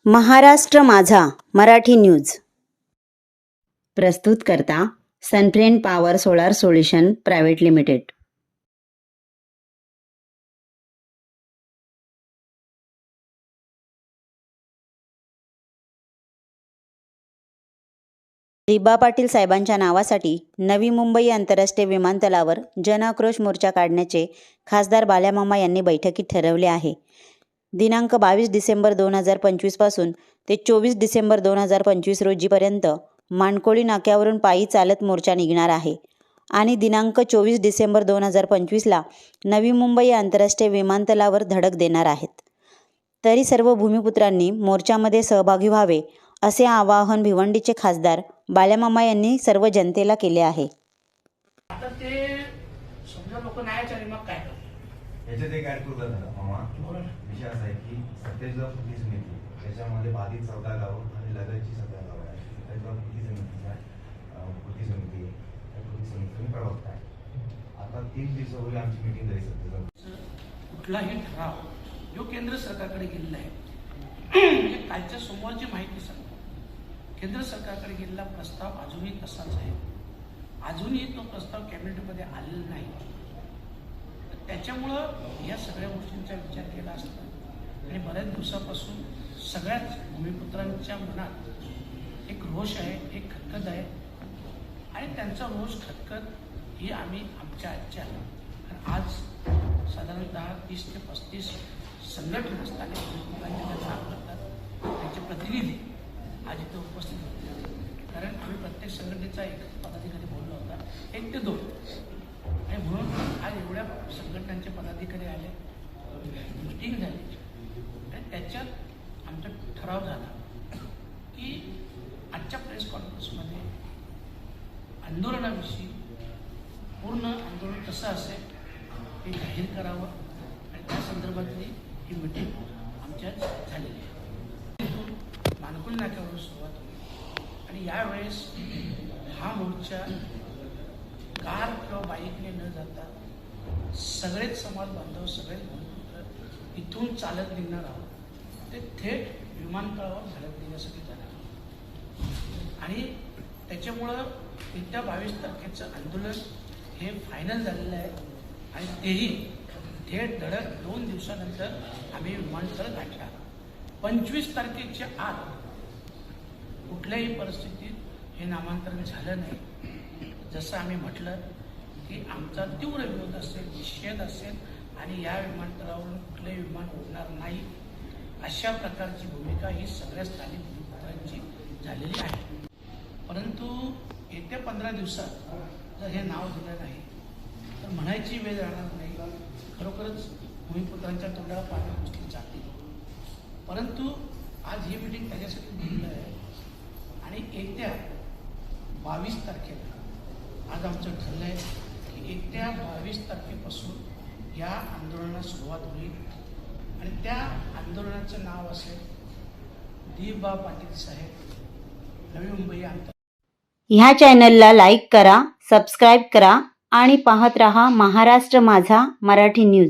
महाराष्ट्र माझा मराठी न्यूज प्रस्तुत करता Sunfriend power solar solution private limited. Diba Patil साहेबांच्या नावासाठी नवी मुंबई आंतरराष्ट्रीय विमानतळावर जनआक्रोश मोर्चा काढण्याचे खासदार बाल्यामामा यांनी बैठकीत ठरवले आहे। दिनांक 22 डिसेंबर 2025 पासून ते 24 डिसेंबर 2025 रोजीपर्यंत माणकोळी नाक्यावरून पायी चालत मोर्चा निघणार आहे आणि दिनांक 24 डिसेंबर 2025ला नवी मुंबई आंतरराष्ट्रीय विमानतळावर धडक देणार आहेत। तरी सर्व भूमिपुत्रांनी मोर्चामध्ये सहभागी व्हावे असे आवाहन भिवंडीचे खासदार बाल्यामामा यांनी सर्व जनतेला केले आहे। आता ते समजा लोक नाही आले मग काय करतात याच्यात एक ऍड करू झाला मामा विषय असा आहे की सत्तेचा कृती समिती त्याच्यामध्ये बाधित 14 गावं आणि लगतची 17 गावं आहेत। त्याचा कृती समितीचा कृती समिती त्या कृती समितीने प्रवक्ता आहे। आता 3 दिवसापूर्वी आमची मीटिंग झाली सत्तेचा कुठलाही ठराव जो केंद्र सरकारकडे गेलेला आहे म्हणजे कालच्या सोमवारची माहिती सांगतो। केंद्र सरकारकडे गेलेला प्रस्ताव अजूनही तसाच आहे। अजूनही तो प्रस्ताव कॅबिनेटमध्ये आलेला नाही। त्याच्यामुळं या सगळ्या गोष्टींचा विचार केला असता आणि बऱ्याच दिवसापासून सगळ्याच भूमिपुत्रांच्या मनात एक रोष आहे, एक खतखत आहे आणि त्यांचा रोष खतखत ही आम्ही आमच्या आजच्या आज साधारणतः 30 ते 35 संघटना स्थानिक भूमिपुत्रांच्या काम करतात त्यांचे प्रतिनिधी आज इथे उपस्थित होते। कारण आम्ही प्रत्येक संघटनेचा एक पदाधिकारी बोललो होता 1 ते 2 आणि म्हणून आज एवढ्या संघटनांचे पदाधिकारी आले, मीटिंग झाली आणि त्याच्यात आमचा ठराव झाला की आजच्या प्रेस कॉन्फरन्समध्ये आंदोलनाविषयी पूर्ण आंदोलन कसं असेल हे जाहीर करावं आणि त्या संदर्भातली ही मीटिंग आमच्यात झालेली आहे। माणकोळी नाक्यावरून सुरुवात होईल आणि यावेळेस हा मोर्चा कार किंवा बाईकने न जाता सगळेच समाज बांधव सगळेच भूमिपुत्र इथून चालत निघणार आहोत। ते थेट विमानतळावर धडक देण्यासाठी जाणार आहोत आणि त्याच्यामुळं येत्या 22 तारखेचं आंदोलन हे फायनल झालेलं आहे आणि तेही थेट धडक 2 दिवसानंतर आम्ही विमानतळ गाठला। 25 तारखेच्या आत कुठल्याही परिस्थितीत हे नामांतरण झालं नाही। जसं आम्ही म्हटलं की आमचा तीव्र विरोध असेल, निषेध असेल आणि या विमानतळावरून कुठलेही विमान उडणार नाही अशा प्रकारची भूमिका ही सगळ्या स्थानिक भूमिपुत्रांची झालेली आहे। परंतु येत्या 15 दिवसात जर हे नाव दिलं नाही तर म्हणायची वेळ राहणार नाही। खरोखरच भूमिपुत्रांच्या तोंडावर पाणी गोष्टी जातील। परंतु आज ही मीटिंग त्याच्यासाठी बोललं आहे आणि येत्या 22 तारखेला आज आमचं ठरलं आहे की येत्या 22 तारखेपासून या आंदोलनाला सुरुवात होईल आणि त्या आंदोलनाचं नाव असेल दिबा पाटील साहेब नवी मुंबई आंतर। ह्या चॅनलला लाईक करा, सबस्क्राईब करा आणि पाहत रहा महाराष्ट्र माझा मराठी न्यूज।